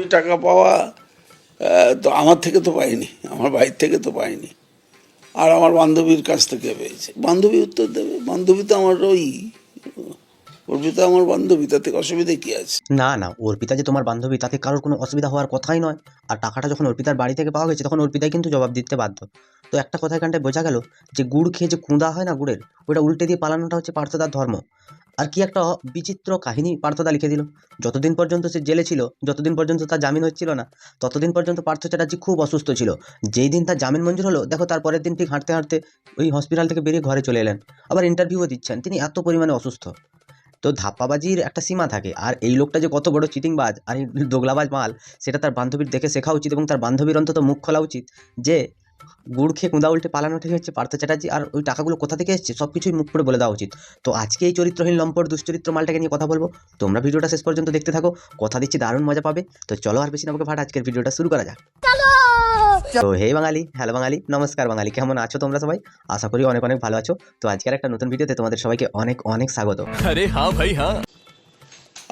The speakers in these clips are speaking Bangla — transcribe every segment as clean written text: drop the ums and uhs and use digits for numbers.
কোটি টাকা পাওয়া তো আমার থেকে তো পাইনি, আমার ভাইয়ের থেকে তো পাইনি, আর আমার বান্ধবীর কাছ থেকে পেয়েছে। বান্ধবী উত্তর দেবে, বান্ধবী তো আমার ওই অর্পিতা আমার বান্ধবী, তাতে অসুবিধা কি আছে? না না, অর্পিতা যে তোমার বান্ধবী তাতে কারোর কোনো অসুবিধা হওয়ার কথাই নয়। আর টাকাটা যখন অর্পিতার বাড়ি থেকে পাওয়া গেছে তখন অর্পিতাই কিন্তু জবাব দিতে বাধ্য। তো একটা কথা এখানটায় বোঝা গেল যে গুড় খেয়ে যে কুঁদা হয় না গুড়ের, ওটা উল্টে দিয়ে পালানোটা হচ্ছে পার্থদার ধর্ম। আর কি একটা বিচিত্র কাহিনী পার্থদা লিখে দিল। যতদিন পর্যন্ত সে জেলে ছিল, যতদিন পর্যন্ত তার জামিন হচ্ছিল না, ততদিন পর্যন্ত পার্থ চ্যাটার্জি খুব অসুস্থ ছিল। যেই দিন তার জামিন মঞ্জুর হলো, দেখো তার পরের দিন ঠিক হাঁটতে হাঁটতে ওই হসপিটাল থেকে বেরিয়ে ঘরে চলে এলেন। আবার ইন্টারভিউও দিচ্ছেন, তিনি এত পরিমাণে অসুস্থ। তো ধাপ্পাবাজির একটা সীমা থাকে, আর এই লোকটা যে কত বড় চিটিংবাজ আর এই দোগলাবাজ মাল, সেটা তার বান্ধবীর দেখে শেখা উচিত, এবং তার বান্ধবীর অন্তত মুখ খোলা উচিত যে গুড় খেয়ে কুঁদা উল্টে পালানোটাই হচ্ছে পার্থ চ্যাটার্জি, আর ওই টাকাগুলো কোথা থেকে এসছে সব কিছুই মুখ করে বলে দেওয়া উচিত। তো আজকে এই চরিত্রহীন লম্পট দুশ্চরিত্র মালটাকে নিয়ে কথা বলবো। তোমরা ভিডিওটা শেষ পর্যন্ত দেখতে থাকো, কথা দিচ্ছি দারুণ মজা পাবে। তো চলো আর বেশি না বকে ভাট, আজকের ভিডিওটা শুরু করা যাক। তো হে বাঙালি, হ্যালো বাঙালি, নমস্কার বাঙালি, কেমন আছো তোমরা সবাই? আশা করি অনেক অনেক ভালো আছো। তো আজকের একটা নতুন ভিডিওতে তোমাদের সবাইকে অনেক অনেক স্বাগত। अरे हाँ भाई हाँ।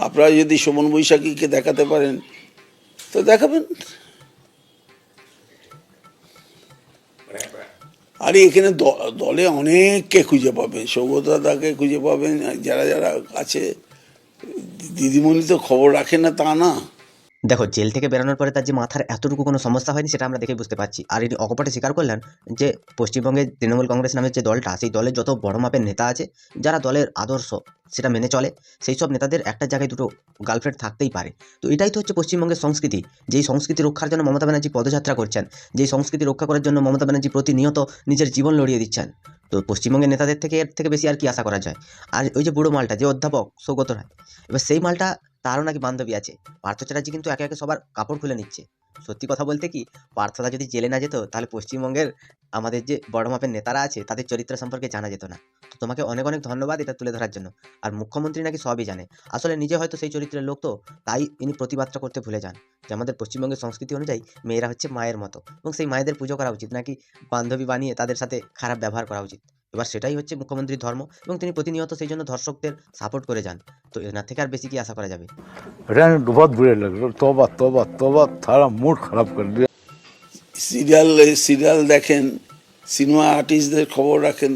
আপনারা যদি শোভন বৈশাখীকে দেখাতে পারেন তো দেখাবেন। আরে এখানে দলে অনেককে খুঁজে পাবেন, সৌগতদাকে খুঁজে পাবেন, যারা যারা আছে। দিদিমণি তো খবর রাখে না তা না। দেখো, জেল থেকে বেরোনোর পরে তার যে মাথার এতটুকু কোনো সমস্যা হয়নি সেটা আমরা দেখে বুঝতে পারছি। আর এটি অকপটে স্বীকার করলেন যে পশ্চিমবঙ্গের তৃণমূল কংগ্রেস নামের যে দলটা, সেই দলের যত বড় মাপের নেতা আছে, যারা দলের আদর্শ সেটা মেনে চলে, সেই সব নেতাদের একটা জায়গায় দুটো গার্লফ্রেন্ড থাকতেই পারে। তো এটাই তো হচ্ছে পশ্চিমবঙ্গের সংস্কৃতি। যেই সংস্কৃতি রক্ষার জন্য মমতা ব্যানার্জি পদযাত্রা করছেন, যেই সংস্কৃতি রক্ষা করার জন্য মমতা ব্যানার্জি প্রতিনিয়ত নিজের জীবন লড়িয়ে দিচ্ছেন। তো পশ্চিমবঙ্গের নেতাদের থেকে এর থেকে বেশি আর কি আশা করা যায়? আর ওই যে বুড়ো মালটা, যে অধ্যাপক সৌগত রায়, এবার সেই মালটা, তারও নাকি বান্ধবী আছে। পার্থ চ্যাটার্জি কিন্তু একে একে সবার কাপড় খুলে নিচ্ছে। সত্যি কথা বলতে কি, পার্থদা যদি জেলে না যেত তাহলে পশ্চিমবঙ্গের আমাদের যে বড় মাপের নেতারা আছে তাদের চরিত্র সম্পর্কে জানা যেত না। তো তোমাকে অনেক অনেক ধন্যবাদ এটা তুলে ধরার জন্য। আর মুখ্যমন্ত্রী নাকি সবই জানে, আসলে নিজে হয়তো সেই চরিত্রের লোক, তো তাই ইনি প্রতিবাদটা করতে ভুলে যান যে আমাদের পশ্চিমবঙ্গের সংস্কৃতি অনুযায়ী মেয়েরা হচ্ছে মায়ের মতো, এবং সেই মায়েদের পুজো করা উচিত, নাকি বান্ধবী বানিয়ে তাদের সাথে খারাপ ব্যবহার করা উচিত। এবার সেটাই হচ্ছে মুখ্যমন্ত্রীর ধর্ম, এবং তিনি প্রতিনিয়ত সেই জন্য ধর্ষকদের সাপোর্ট করে যান। তো এনার থেকে আর বেশি কি আশা করা যাবে? रहने दो, बहुत बुरे लग रहे। तौबा तौबा तौबा, सारा मूड खराब कर दिया। সিরিয়াল দেখেন, সিনেমা আর্টিস্টদের খবর রাখেন,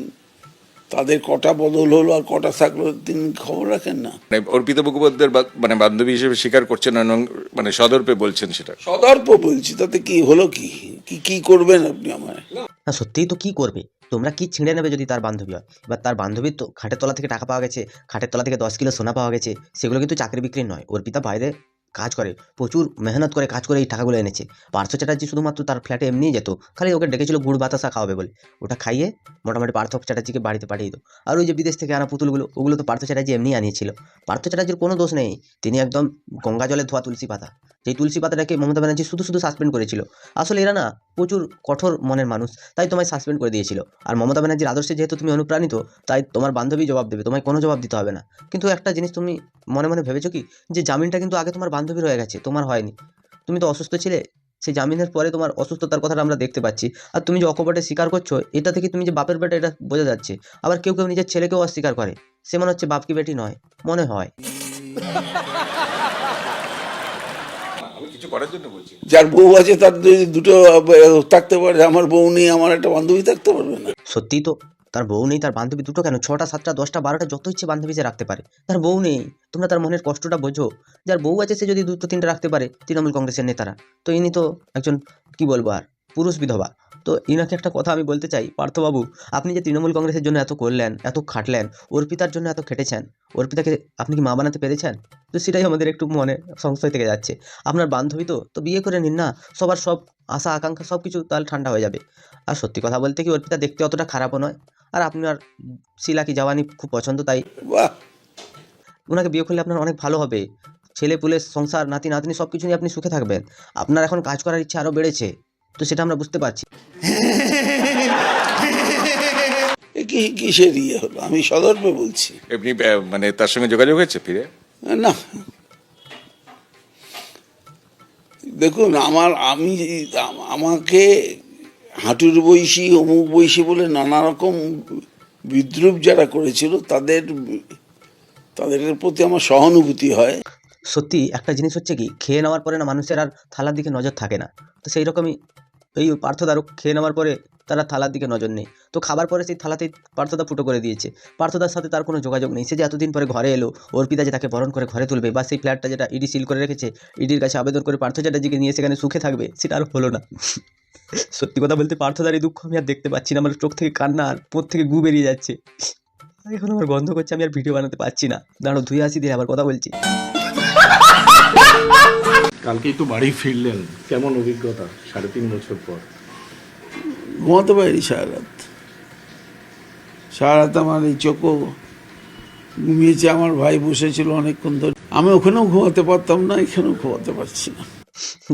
তাদের কটা বদল হলো আর কটা থাকলো তিনি খবর রাখেন না। মানে অর্পিতা মুখোপাধ্যায়ের মানে বান্ধবী হিসেবে স্বীকার করছেন এবং মানে সদর্পে বলছেন সেটা। সদর্প বলছি, তাতে কি হলো? কি কি কি করবেন আপনি আমায়? না, সত্যিই তো কি করবে? তোমরা কি ছিঁড়ে নেবে যদি তার বান্ধবী হয়? এবার তার বান্ধবীর তো খাটের তলা থেকে টাকা পাওয়া গেছে, খাটের তলা থেকে 10 কিলো সোনা পাওয়া গেছে, সেগুলো কিন্তু চাকরি বিক্রি নয়। অর্পিতা বাইরে কাজ করে, প্রচুর মেহনত করে কাজ করে এই টাকাগুলো এনেছে। পার্থ চ্যাটার্জি শুধুমাত্র তার ফ্ল্যাটে এমনিই যেত, খালি ওকে ডেকেছিল গুড় বাতাসা খাওয়াবে বলে, ওটা খাইয়ে মোটামুটি পার্থ চ্যাটার্জিকে বাড়িতে পাঠিয়ে দিত। আর ওই যে বিদেশ থেকে আনা পুতুলগুলো, ওগুলো তো পার্থ চ্যাটার্জি এমনিই আনিয়েছিল। পার্থ চ্যাটার্জির কোনো দোষ নেই, তিনি একদম গঙ্গা জলে ধোয়া তুলসী পাতা। যেই তুলসী পাতাটাকে মমতা ব্যানার্জি শুধু শুধু সাসপেন্ড করেছিল। আসলে এরা না প্রচুর কঠোর মনের মানুষ, তাই তোমায় সাসপেন্ড করে দিয়েছিল। আর মমতা ব্যানার্জির আদর্শে যেহেতু তুমি অনুপ্রাণিত, তাই তোমার বান্ধবী জবাব দেবে, তোমায় কোনো জবাব দিতে হবে না। কিন্তু একটা জিনিস তুমি মনে মনে ভেবেছো কি, যে জামিনটা কিন্তু আগে তোমার বান্ধবীর হয়ে গেছে, তোমার হয়নি। তুমি তো অসুস্থ ছিলে, সেই জামিনের পরে তোমার অসুস্থতার কথাটা আমরা দেখতে পাচ্ছি। আর তুমি যে অকপটে স্বীকার করছো, এটা থেকে তুমি যে বাপের বেটা এটা বোঝা যাচ্ছে। আবার কেউ কেউ নিজের ছেলেকেও অস্বীকার করে, সে মনে হচ্ছে বাপ কি বেটি নয়, মনে হয়। আমি কিছু করার জন্য বলছি। যার বউ আছে তার যদি দুটো থাকতে পারে, আমার বউ নেই, আমার একটা বান্ধবী থাকতে পারবে না? সত্যিই তো, তার বউ নেই, তার বান্ধবী দুটো কেন, 6টা 7টা 10টা 12টা যত ইচ্ছে বান্ধবী সে রাখতে পারে, তার বউ নেই। তোমরা তার মনের কষ্টটা বোঝো। যার বউ আছে সে যদি 2-3টা রাখতে পারে, তৃণমূল কংগ্রেসের নেতারা, তো ইনি তো একজন, কি বলবো আর, পুরুষ বিধবা। তো ইনাকে একটা কথা আমি বলতে চাই, পার্থবাবু, আপনি যে তৃণমূল কংগ্রেসের জন্য এত করলেন, এত খাটলেন, অর্পিতার জন্য এত খেটেছেন, অর্পিতাকে আপনি কি মা বানাতে পেরেছেন? তো সেটাই আমাদের একটু মনে সংশয় থেকে যাচ্ছে। আপনার বান্ধবী তো বিয়ে করে নিন না, সবার সব আশা আকাঙ্ক্ষা সব কিছু তাহলে ঠান্ডা হয়ে যাবে। আর সত্যি কথা বলতে কি, অর্পিতা দেখতে অতটা খারাপও নয়। আর আপনার শিলা কি জাওয়ানি খুব পছন্দ, তাই বাহ, ওনাকে বিয়ে করলে আপনার অনেক ভালো হবে। ছেলে পুলে সংসার নাতি নাতনি সব কিছু নিয়ে আপনি সুখে থাকবেন। আপনার এখন কাজ করার ইচ্ছা আরও বেড়েছে, তো সেটা আমরা বুঝতে পারছি। এ কি কিসের ইয়ে হলো? আমি সদর্পে বলছি। এমনি মানে তার সঙ্গে যোগাযোগ হয়েছে ফিরে? না, দেখুন, আমাকে হাঁটুর বয়সী অমুক বয়সী বলে নানা রকম বিদ্রুপ যারা করেছিল তাদের প্রতি আমার সহানুভূতি হয়। সত্যি একটা জিনিস হচ্ছে কি, খেয়ে নেওয়ার পরে না মানুষের আর থালার দিকে নজর থাকে না। তো সেই রকমই এই পার্থদারও খেয়ে নেওয়ার পরে তারা থালার দিকে নজর নেই। তো খাবার পরে সেই থালাতেই পার্থদা ফুটো করে দিয়েছে। পার্থদার সাথে তার কোনো যোগাযোগ নেই। সে যে এতদিন পরে ঘরে এলো, অর্পিতা যে তাকে বরণ করে ঘরে তুলবে, বা সেই ফ্ল্যাটটা যেটা ইডি সিল করে রেখেছে, ইডির কাছে আবেদন করে পার্থ চ্যাটার্জিকে নিয়ে সেখানে সুখে থাকবে, সেটা আর হলো না। সত্যি কথা বলতে পার্থদার এই দুঃখ আমি আর দেখতে পাচ্ছি না। আমার চোখ থেকে কান্না আর পোত থেকে গু বেরিয়ে যাচ্ছে। এখন আমার গন্ধ করছে, আমি আর ভিডিও বানাতে পারছি না। দাঁড়ো ধুয়ে আসি দিয়ে আবার কথা বলছি। কালকেই তো বাড়ি ফিরলেন, কেমন অভিজ্ঞতা 3.5 বছর পর? ঘুমাতে পারিনি সারা রাত আমার এই চোখও ঘুমিয়েছে। আমার ভাই বসেছিল অনেকক্ষণ ধরে, আমি ওখানেও ঘুমাতে পারতাম না, এখানেও ঘুমাতে পারছি না।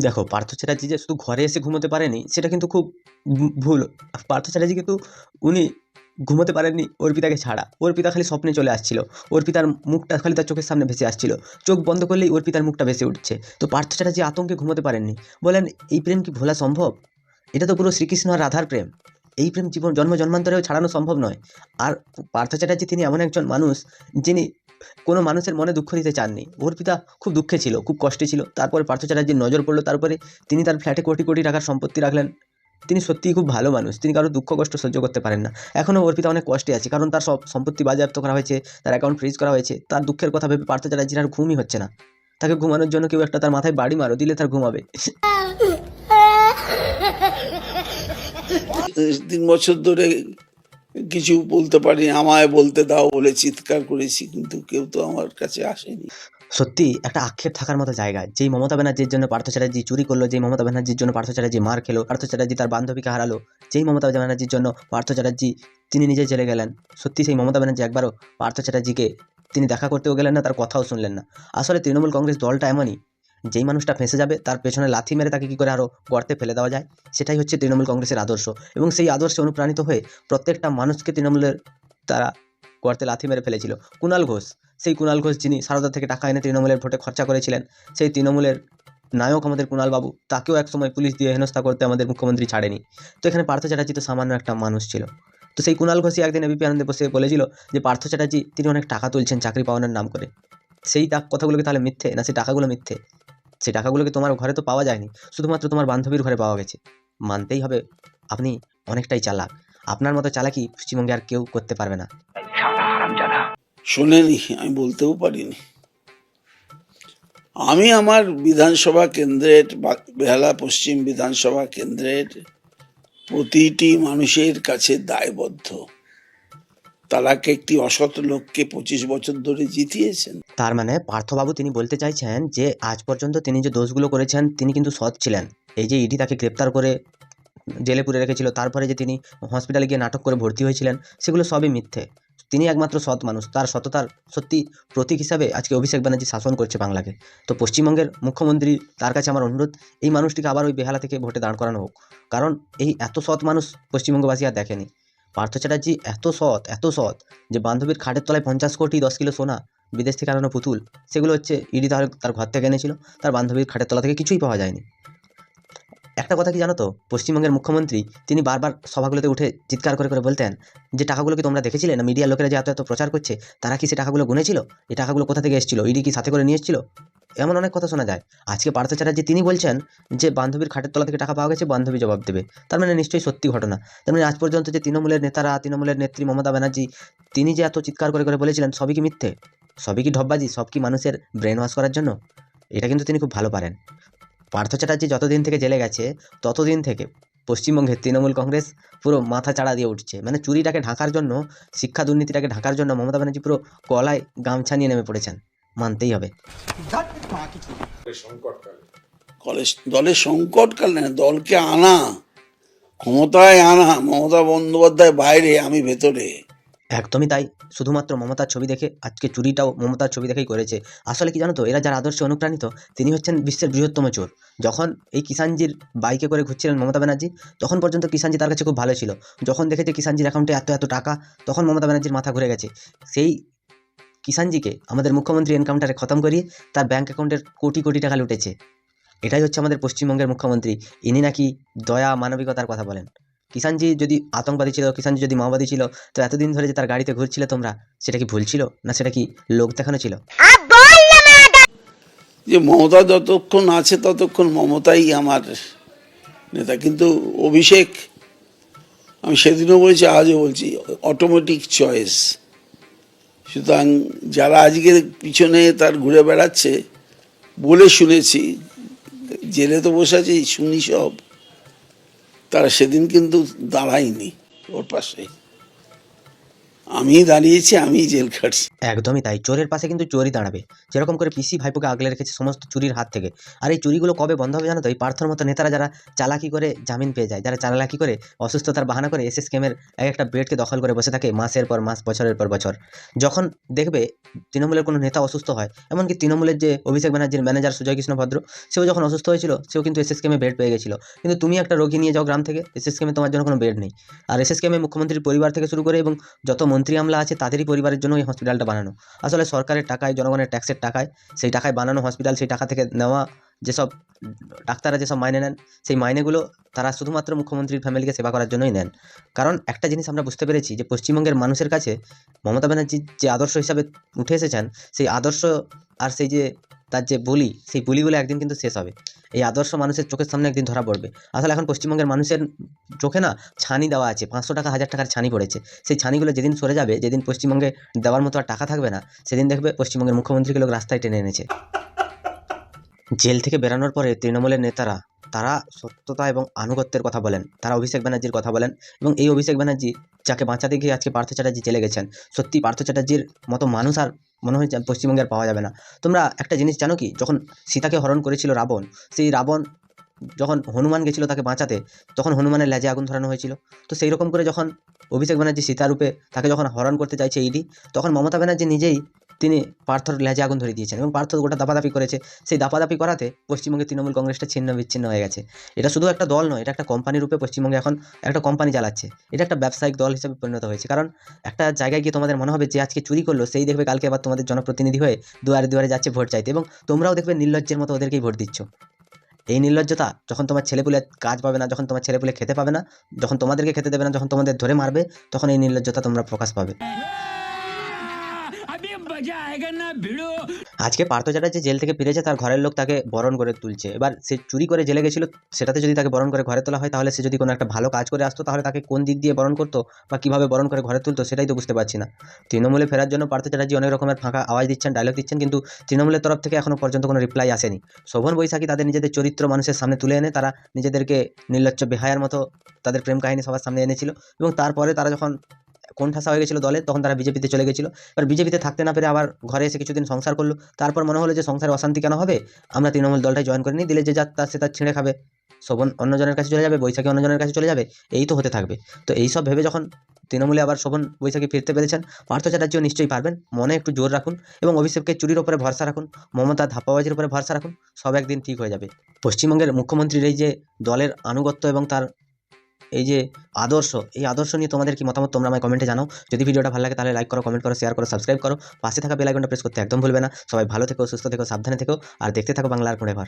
দেখো, পার্থ চ্যাটার্জি যে শুধু ঘরে এসে ঘুমোতে পারেনি সেটা কিন্তু খুব ভুল। পার্থ চ্যাটার্জি কিন্তু উনি ঘুমোতে পারেননি অর্পিতাকে ছাড়া। অর্পিতা খালি স্বপ্নে চলে আসছিল, অর্পিতার মুখটা খালি তার চোখের সামনে ভেসে আসছিল। চোখ বন্ধ করলেই অর্পিতার মুখটা ভেসে উঠছে। তো পার্থ চ্যাটার্জি আতঙ্কে ঘুমোতে পারেননি। বলেন এই প্রেম কি ভোলা সম্ভব? এটা তো পুরো শ্রীকৃষ্ণ আর রাধার প্রেম। এই প্রেম জীবন জন্ম জন্মান্তরেও ছাড়ানো সম্ভব নয়। আর পার্থ চ্যাটার্জি তিনি এমন একজন মানুষ যিনি কোনো মানুষের মনে দুঃখ দিতে চাননি। অর্পিতা খুব দুঃখে ছিল, খুব কষ্টে ছিল। তারপরে পার্থ চ্যাটার্জির নজর পড়লো, তারপরে তিনি তার ফ্ল্যাটে কোটি কোটি টাকার সম্পত্তি রাখলেন। তিনি সত্যিই খুব ভালো মানুষ, তিনি কারো দুঃখ কষ্ট সহ্য করতে পারেন না। এখনও অর্পিতা অনেক কষ্টে আছে, কারণ তার সব সম্পত্তি বাজেয়াপ্ত করা হয়েছে, তার অ্যাকাউন্ট ফ্রিজ করা হয়েছে। তার দুঃখের কথা ভেবে পার্থ চ্যাটার্জির আর ঘুমই হচ্ছে না। তাকে ঘুমানোর জন্য কেউ একটা তার মাথায় বাড়ি মারো, দিলে তার ঘুমাবে। 3 বছর ধরে কিছু বলতে পারি, আমায় বলতে দাও বলে চিৎকার করেছি, কিন্তু কেউ তো আমার কাছে আসেনি। সত্যি একটা আক্ষেপ থাকার মতো জায়গা। যেই মমতা ব্যানার্জির জন্য পার্থ চ্যাটার্জি চুরি করলো, যেই মমতা ব্যানার্জির জন্য পার্থ চ্যাটার্জি মার খেলো, পার্থ চ্যাটার্জি তার বান্ধবীকে হারালো, যেই মমতা ব্যানার্জির জন্য পার্থ চ্যাটার্জি তিনি নিজে চলে গেলেন। সত্যি সেই মমতা ব্যানার্জি একবারও পার্থ চ্যাটার্জিকে তিনি দেখা করতেও গেলেন না, তার কথাও শুনলেন না। আসলে তৃণমূল কংগ্রেস দলটা এমনই, যেই মানুষটা ফেঁসে যাবে তার পেছনে লাথি মেরে তাকে কী করে আরও গর্তে ফেলে দেওয়া যায়, সেটাই হচ্ছে তৃণমূল কংগ্রেসের আদর্শ। এবং সেই আদর্শে অনুপ্রাণিত হয়ে প্রত্যেকটা মানুষকে তৃণমূলের তারা গর্তে লাথি মেরে ফেলেছিল। কুণাল ঘোষ, সেই কুণাল ঘোষ যিনি সারদা থেকে টাকা এনে তৃণমূলের ভোটে খরচা করেছিলেন, সেই তৃণমূলের নায়ক আমাদের কুণাল বাবু, তাকেও একসময় পুলিশ দিয়ে হেনস্থা করতে আমাদের মুখ্যমন্ত্রী ছাড়েনি। তো এখানে পার্থ চ্যাটার্জি তো সামান্য একটা মানুষ ছিল। তো সেই কুণাল ঘোষই একদিন এবিপি আনন্দে বসে বলেছিল যে পার্থ চ্যাটার্জি তিনি অনেক টাকা তুলছেন চাকরি পাওয়ানোর নাম করে। সেই কথাগুলোকে তাহলে মিথ্যে না? সেই টাকাগুলো মিথ্যে? সেই টাকাগুলোকে তোমার ঘরে তো পাওয়া যায়নি, শুধুমাত্র তোমার বান্ধবীর ঘরে পাওয়া গেছে। মানতেই হবে আপনি অনেকটাই চালাক। আপনার মতো চালাকি পশ্চিমবঙ্গে আর কেউ করতে পারবে না। শোনেনি, আমি বলতেও পারিনি। আমি আমার বিধানসভা কেন্দ্রের, বেহালা পশ্চিম বিধানসভা কেন্দ্রের প্রতিটি মানুষের কাছে দায়বদ্ধ। তারা একটি অসৎ লোককে 25 বছর ধরে জিতিয়েছেন। তার মানে পার্থবাবু তিনি বলতে চাইছেন যে আজ পর্যন্ত তিনি যে দোষগুলো করেছেন তিনি কিন্তু সৎ ছিলেন। এই যে ইডি তাকে গ্রেপ্তার করে জেলে পুরে রেখেছিল, তারপরে যে তিনি হসপিটালে গিয়ে নাটক করে ভর্তি হয়েছিলেন, সেগুলো সবই মিথ্যে। তিনি একমাত্র সৎ মানুষ, তার সততার সত্যি প্রতীক হিসাবে আজকে অভিষেক ব্যানার্জি শাসন করছে বাংলাকে। তো পশ্চিমবঙ্গের মুখ্যমন্ত্রী, তার কাছে আমার অনুরোধ, এই মানুষটিকে আবার ওই বেহালা থেকে ভোটে দাঁড় করানো হোক। কারণ এই এত সৎ মানুষ পশ্চিমবঙ্গবাসী আর দেখেনি। পার্থ চ্যাটার্জি এত সৎ যে বান্ধবীর খাটের তলায় 50 কোটি 10 কিলো সোনা, বিদেশ থেকে আনানো পুতুল, সেগুলো হচ্ছে ইডি তার ঘর থেকে এনেছিল, তার বান্ধবীর খাটের তলা থেকে কিছুই পাওয়া যায়নি। একটা কথা কি জানো তো, পশ্চিমবঙ্গের মুখ্যমন্ত্রী তিনি বারবার সভাগুলোতে উঠে চিৎকার করে করে বলতেন যে টাকাগুলো কি তোমরা দেখেছিলে না? মিডিয়ার লোকেরা যে এত এত প্রচার করছে, তারা কি সে টাকাগুলো গুনেছিল? এই টাকাগুলো কোথা থেকে এসেছিল? ইডি কি সাথে করে নিয়ে এসেছিল? এমন অনেক কথা শোনা যায়। আজকে পার্থ চ্যাটার্জি তিনি বলছেন যে বান্ধবীর খাটের তলা থেকে টাকা পাওয়া গেছে, বান্ধবী জবাব দেবে। তার মানে নিশ্চয়ই সত্যি ঘটনা। তার মানে আজ পর্যন্ত যে তৃণমূলের নেতারা, তৃণমূলের নেত্রী মমতা ব্যানার্জি তিনি যে এত চিৎকার করে করে বলেছিলেন, সবই কি মিথ্যে? সবই কি ঢপবাজি? সব কি মানুষের ব্রেন ওয়াশ করার জন্য? এটা কিন্তু তিনি খুব ভালো পারেন। পার্থ চ্যাটার্জি যতদিন থেকে জেলে গেছে ততদিন থেকে পশ্চিমবঙ্গের তৃণমূল কংগ্রেস পুরো মাথা চাড়া দিয়ে উঠছে। মানে চুরিটাকে ঢাকার জন্য, শিক্ষা দুর্নীতিটাকে ঢাকার জন্য মমতা ব্যানার্জি পুরো গলায় গামছা নিয়ে নেমে পড়েছেন, মানতেই হবে। দলের সংকটকাল না, দলকে আনা, ক্ষমতায় আনা। মমতা বন্দ্যোপাধ্যায় বাইরে, আমি ভেতরে। একদমই তাই। শুধুমাত্র মমতার ছবি দেখে আজকে চুরিটাও মমতার ছবি দেখেই করেছে। আসলে কি জানো তো, এরা যার আদর্শে অনুপ্রাণিত, তিনি হচ্ছেন বিশ্বের বৃহত্তম চোর। যখন এই কিষাণজির বাইকে করে ঘুরছিলেন মমতা ব্যানার্জি, তখন পর্যন্ত কিষাণজি তার কাছে খুব ভালো ছিল। যখন দেখেছে কিষাণজির অ্যাকাউন্টে এত এত টাকা, তখন মমতা ব্যানার্জির মাথা ঘুরে গেছে। সেই কিষাণজিকে আমাদের মুখ্যমন্ত্রী এনকাউন্টারে খতম করিয়ে তার ব্যাঙ্ক অ্যাকাউন্টের কোটি কোটি টাকা লুটেছে। এটাই হচ্ছে আমাদের পশ্চিমবঙ্গের মুখ্যমন্ত্রী। ইনি নাকি দয়া মানবিকতার কথা বলেন। কিষাণজি যদি আতঙ্কবাদী ছিল, কিষাণজি যদি মাওবাদী ছিল, তো এতদিন ধরে যে তার গাড়িতে ঘুরছিলে তোমরা, সেটা কি ভুল ছিল না? সেটা কি লোক দেখানো ছিল? যে মমতা যতক্ষণ আছে ততক্ষণ মমতাই আমার নেতা, কিন্তু অভিষেক, আমি সেদিনও বলছি আজও বলছি, অটোমেটিক চয়েস। সুতরাং যারা আজকে পিছনে তার ঘুরে বেড়াচ্ছে বলে শুনেছি, জেলে তো বসে আছে শুনি সব, তারা সেদিন কিন্তু দাঁড়ায়নি ওর পাশে, আমি দাঁড়িয়েছি, আমি জেল খাটছি। একদমই তাই, চোরের পাশে কিন্তু চোরই দাঁড়াবে। যেরকম করে পিসি ভাইপোকে আগলে রেখেছে সমস্ত চুরির হাত থেকে। আর এই চুরিগুলো কবে বন্ধ হবে জানো তো? এই পার্থর মতো নেতারা যারা চালাকি করে জামিন পেয়ে যায়, যারা চালাকি করে অসুস্থতার বাহানা করে এসএস কেমের এক একটা বেডকে দখল করে বসে থাকে মাসের পর মাস, বছরের পর বছর। যখন দেখবে তৃণমূলের কোনো নেতা অসুস্থ হয়, এমনকি তৃণমূলের যে অভিষেক ব্যানার্জির ম্যানেজার সুজয় কৃষ্ণ ভদ্র, সেও যখন অসুস্থ হয়েছিল সেও কিন্তু এসএস কেমে বেড পেয়ে গেছিল। কিন্তু তুমি একটা রোগী নিয়ে যাও গ্রাম থেকে, এসএস কেমে তোমার জন্য কোনো বেড নেই। আর এসএস কেমে মুখ্যমন্ত্রীর পরিবার থেকে শুরু করে এবং যত মন্ত্রী আমলা আছে তাদেরই পরিবারের জন্য এই হসপিটালটা বানানো। আসলে সরকারের টাকায়, জনগণের ট্যাক্সের টাকায় সেই টাকায় বানানো হসপিটাল, সেই টাকা থেকে নেওয়া যেসব ডাক্তাররা যেসব মাইনে নেন, সেই মাইনেগুলো তারা শুধুমাত্র মুখ্যমন্ত্রীর ফ্যামিলিকে সেবা করার জন্যই নেন। কারণ একটা জিনিস আমরা বুঝতে পেরেছি যে পশ্চিমবঙ্গের মানুষের কাছে মমতা ব্যানার্জির যে আদর্শ হিসাবে উঠে এসেছেন, সেই আদর্শ আর সেই যে তার যে বুলি, সেই বুলিগুলো একদিন কিন্তু শেষ হবে। এই আদর্শ মানুষের চোখের সামনে একদিন ধরা পড়বে। আসলে এখন পশ্চিমবঙ্গের মানুষের চোখে না ছানি দেওয়া আছে, 500 টাকা 1000 টাকার ছানি পড়েছে। সেই ছানিগুলো যেদিন সরে যাবে, যেদিন পশ্চিমবঙ্গে দেওয়ার মতো আর টাকা থাকবে না, সেদিন দেখবে পশ্চিমবঙ্গের মুখ্যমন্ত্রীকে লোক রাস্তায় টেনে এনেছে। জেল থেকে বেরানোর পরে তৃণমূলের নেতারা তারা সত্যতা এবং আনুগত্যের কথা বলেন, তারা অভিষেক ব্যানার্জির কথা বলেন। এবং এই অভিষেক ব্যানার্জি যাকে বাঁচাতে গিয়ে আজকে পার্থ চ্যাটার্জি জেলে গেছেন, সত্যি পার্থ চ্যাটার্জির মতো মানুষ আর মনে হয় পশ্চিমবঙ্গে আর পাওয়া যাবে না। তোমরা একটা জিনিস জানো কি, যখন সীতাকে হরণ করেছিল রাবণ, সেই রাবণ যখন হনুমান গেছিল তাকে বাঁচাতে, তখন হনুমানের লেজে আগুন ধরানো হয়েছিল। তো সেই রকম করে যখন অভিষেক ব্যানার্জি সীতারূপে তাকে যখন হরণ করতে চাইছে ইডি, তখন মমতা ব্যানার্জি নিজেই তিনি পার্থর লেজে আগুন ধরে দিয়েছেন এবং পার্থ গোটা দাপাদাপি করেছে। সেই দাপাদাপি করাতে পশ্চিমবঙ্গে তৃণমূল কংগ্রেসটা ছিন্ন বিচ্ছিন্ন হয়ে গেছে। এটা শুধু একটা দল নয়, এটা একটা কোম্পানি রূপে পশ্চিমবঙ্গে এখন একটা কোম্পানি চালাচ্ছে। এটা একটা ব্যবসায়িক দল হিসেবে পরিণত হয়েছে। কারণ একটা জায়গায় গিয়ে তোমাদের মনে হবে যে আজকে চুরি করলো, সেই দেখবে কালকে আবার তোমাদের জনপ্রতিনিধি হয়ে দুয়ারে দুয়ারে যাচ্ছে ভোট চাইতে, এবং তোমরাও দেখবে নির্লজ্জের মতো ওদেরকেই ভোট দিচ্ছ। এই নির্লজ্জতা যখন তোমার ছেলেপুলে কাজ পাবে না, যখন তোমার ছেলেপুলে খেতে পাবে না, যখন তোমাদেরকে খেতে দেবে না, যখন তোমাদের ধরে মারবে, তখন এই নির্লজ্জতা তোমরা প্রকাশ পাবে। আজকে পার্থ চ্যাটার্জি জেল থেকে ফিরেছে, তার ঘরের লোক তাকে বরণ করে তুলছে। এবার সে চুরি করে জেলে গেছিল, সেটাতে যদি তাকে বরণ করে ঘরে তোলা হয়, তাহলে সে যদি কোনো একটা ভালো কাজ করে আসতো, তাহলে তাকে কোন দিক দিয়ে বরণ করতো বা কীভাবে বরণ করে ঘরে তুলতো, সেটাই তো বুঝতে পারছি না। তৃণমূলে ফেরার জন্য পার্থ চ্যাটার্জি অনেক রকমের ফাঁকা আওয়াজ দিচ্ছেন, ডায়লগ দিচ্ছেন, কিন্তু তৃণমূলের তরফ থেকে এখনও পর্যন্ত কোনো রিপ্লাই আসেনি। শোভন বৈশাখী তাদের নিজেদের চরিত্র মানুষের সামনে তুলে এনে তারা নিজেদেরকে নির্লজ্জ বেহায়ার মতো তাদের প্রেম কাহিনী সবার সামনে এনেছিল, এবং তারপরে তারা যখন কোণঠাসা হয়ে গেছিলো দলে, তখন তারা বিজেপিতে চলে গেছিলো। এবার বিজেপিতে থাকতে না পেরে আবার ঘরে এসে কিছুদিন সংসার করলো, তারপর মনে হলো যে সংসারে অশান্তি কেন হবে, আমরা তৃণমূল দলটাই জয়েন করে নিই, দিলে যে যার তার সে তার ছিঁড়ে খাবে, শোভন অন্যজনের কাছে চলে যাবে, বৈশাখী অন্যজনের কাছে চলে যাবে, এই তো হতে থাকবে। তো এইসব ভেবে যখন তৃণমূলে আবার শোভন বৈশাখী ফিরতে পেরেছেন, পার্থ চ্যাটার্জিও নিশ্চয়ই পারবেন। মনে একটু জোর রাখুন এবং অভিষেকের চুরির উপরে ভরসা রাখুন, মমতার ধাপ্পাবাজির উপরে ভরসা রাখুন, সব একদিন ঠিক হয়ে যাবে। পশ্চিমবঙ্গের মুখ্যমন্ত্রীর এই যে দলের আনুগত্য এবং তার এই যে আদর্শ, এই আদর্শ নিয়ে তোমাদের কি মতামত তোমরা আমায় কমেন্টে জানাও। যদি ভিডিওটা ভালো লাগে তাহলে লাইক করো, কমেন্ট করো, শেয়ার করো, সাবস্ক্রাইব করো, পাশে থাকা বেল আইকনটা প্রেস করতে একদম ভুলবে না। সবাই ভালো থেকো, সুস্থ থেকো, সাবধানে থেকো, আর দেখতে থাকো বাংলার ফোড়ে ঘর।